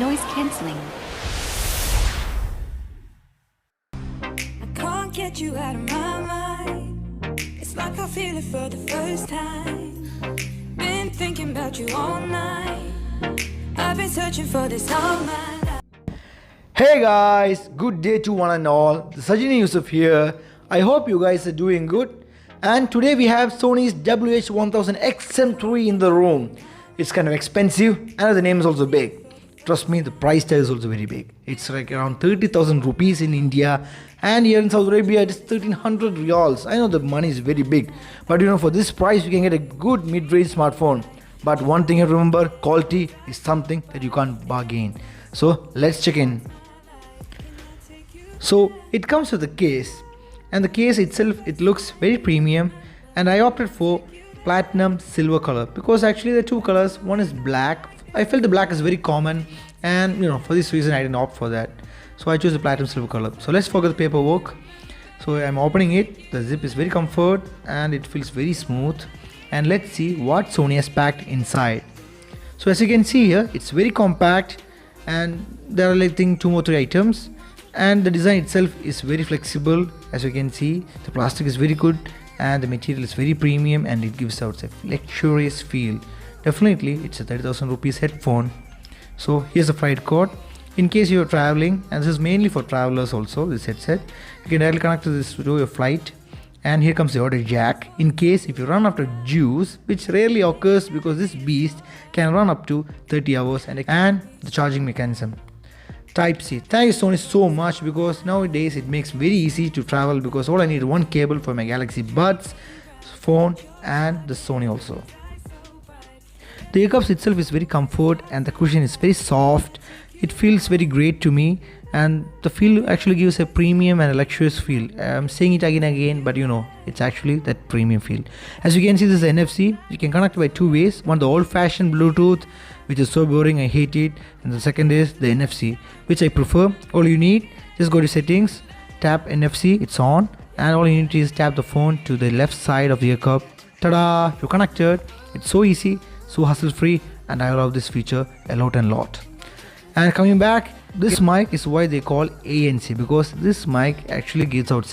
noise cancelling. I can't get you out of my mind. It's like I feel it for the first time. Been thinking about you all night. I've been searching for this all my life. Hey guys, good day to one and all. Sajini Yusuf here. I hope you guys are doing good. And today we have Sony's WH-1000 XM3 in the room. It's kind of expensive and the name is also big. Trust me, the price tag is also very big. It's like around 30,000 rupees in India, and here in Saudi Arabia it is 1300 riyals. I know the money is very big, but for this price you can get a good mid-range smartphone. But one thing you have to remember, quality is something that you can't bargain. So let's check in. So it comes with a case, and the case itself, it looks very premium, and I opted for platinum silver color because actually there are two colors. One is black. I felt the black is very common, and for this reason I didn't opt for that. So I chose the platinum silver color. So let's forget the paperwork. So I'm opening it. The zip is very comfort and it feels very smooth. And let's see what Sony has packed inside. So as you can see here, it's very compact, and there are like 2 or 3 items. And the design itself is very flexible. As you can see, the plastic is very good and the material is very premium, and it gives out a luxurious feel. Definitely it's a 30,000 rupees headphone. So here's the flight code in case you are traveling, and this is mainly for travelers also. This headset, you can directly connect to this to do your flight. And here comes the audio jack in case if you run after juice, which rarely occurs because this beast can run up to 30 hours. And the charging mechanism, Type-C. Thank you Sony so much, because nowadays it makes very easy to travel, because all I need is one cable for my Galaxy Buds, phone and the Sony also. The earcuffs itself is very comfort, and the cushion is very soft. It feels very great to me, and the feel actually gives a premium and a luxurious feel. I'm saying it again, but it's actually that premium feel. As you can see, this is NFC. You can connect by 2 ways. One, the old-fashioned Bluetooth, which is so boring, I hate it. And the second is the NFC, which I prefer. All you need, just go to settings, tap NFC, it's on, and all you need is tap the phone to the left side of the ear cup. Ta-da! You're connected. It's so easy, so hassle-free, and I love this feature a lot and lot. And coming back, this mic is why they call ANC, because this mic actually gives out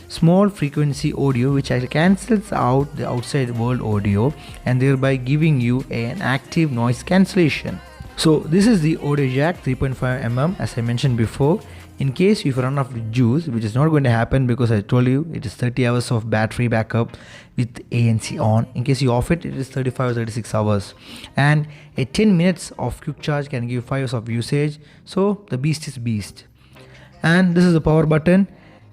small frequency audio, which actually cancels out the outside world audio, and thereby giving you an active noise cancellation. So this is the audio jack 3.5mm, as I mentioned before. In case if you run out of juice, which is not going to happen because I told you it is 30 hours of battery backup with ANC on. In case you off it, it is 35 or 36 hours. And a 10 minutes of quick charge can give 5 hours of usage. So the beast is beast. And this is the power button.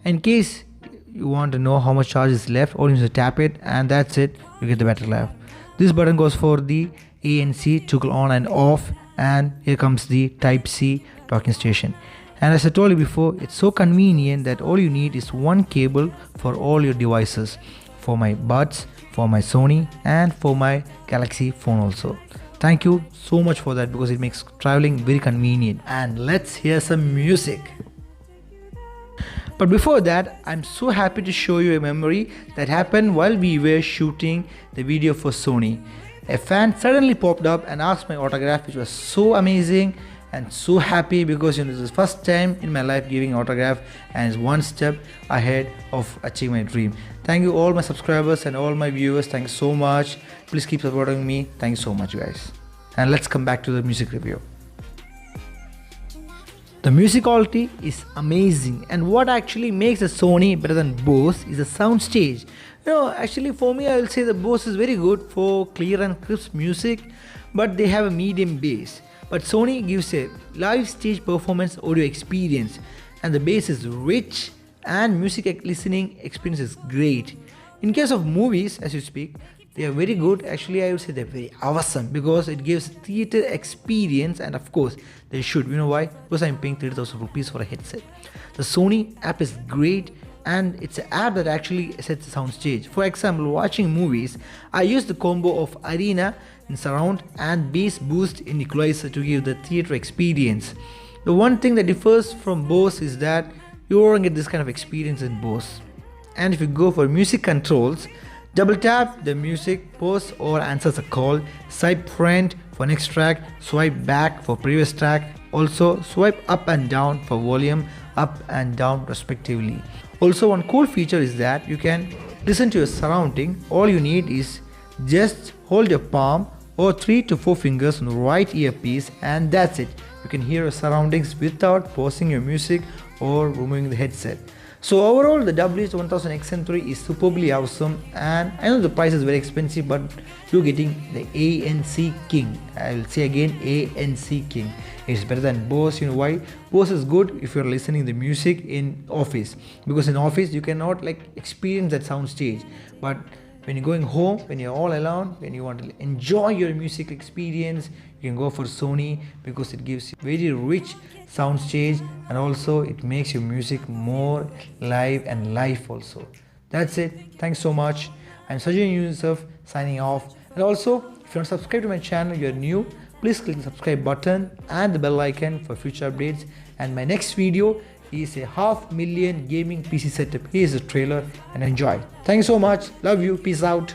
In case you want to know how much charge is left, all you need to tap it, and that's it, you get the battery life. This button goes for the ANC toggle on and off, and here comes the Type-C docking station. And as I told you before, it's so convenient that all you need is one cable for all your devices, for my Buds, for my Sony, and for my Galaxy phone also. Thank you so much for that, because it makes traveling very convenient. And let's hear some music. But before that, I'm so happy to show you a memory that happened while we were shooting the video for Sony. A fan suddenly popped up and asked my autograph, which was so amazing and so happy, because this is the first time in my life giving autograph, and it's one step ahead of achieving my dream. Thank you all my subscribers and all my viewers. Thank you so much. Please keep supporting me. Thank you so much guys. And let's come back to the music review. The music quality is amazing, and what actually makes the Sony better than Bose is the sound stage. Actually for me, I will say the Bose is very good for clear and crisp music, but they have a medium bass. But Sony gives a live stage performance audio experience, and the bass is rich and music listening experience is great. In case of movies, as you speak, they are very good. Actually, I would say they're very awesome, because it gives theater experience, and of course they should. You know why? Because I'm paying 30,000 rupees for a headset. The Sony app is great, and it's an app that actually sets the sound stage. For example, watching movies, I use the combo of Arena in surround and bass boost in equalizer to give the theater experience. The one thing that differs from Bose is that you won't get this kind of experience in Bose. And if you go for music controls, double tap the music, pause or answers a call, swipe front for next track, swipe back for previous track, Also swipe up and down for volume up and down respectively. Also one cool feature is that you can listen to your surrounding. All you need is just hold your palm or 3 to 4 fingers on the right earpiece and that's it. You can hear your surroundings without pausing your music or removing the headset. So overall the WH-1000XM3 is superbly awesome, and I know the price is very expensive, but you're getting the ANC King. I will say again, ANC King. It's better than Bose. You know why? Bose is good if you're listening the music in office, because in office you cannot like experience that sound stage. But when you're going home, when you're all alone, when you want to enjoy your music experience, you can go for Sony because it gives you very rich sound stage, and also it makes your music more live and live also. That's it. Thanks so much. I'm Sajid Yusuf signing off. And also, if you want to subscribe to my channel, you're new, please click the subscribe button and the bell icon for future updates. And my next video is a 500,000 gaming PC setup. Here's the trailer and enjoy. Thanks so much. Love you. Peace out.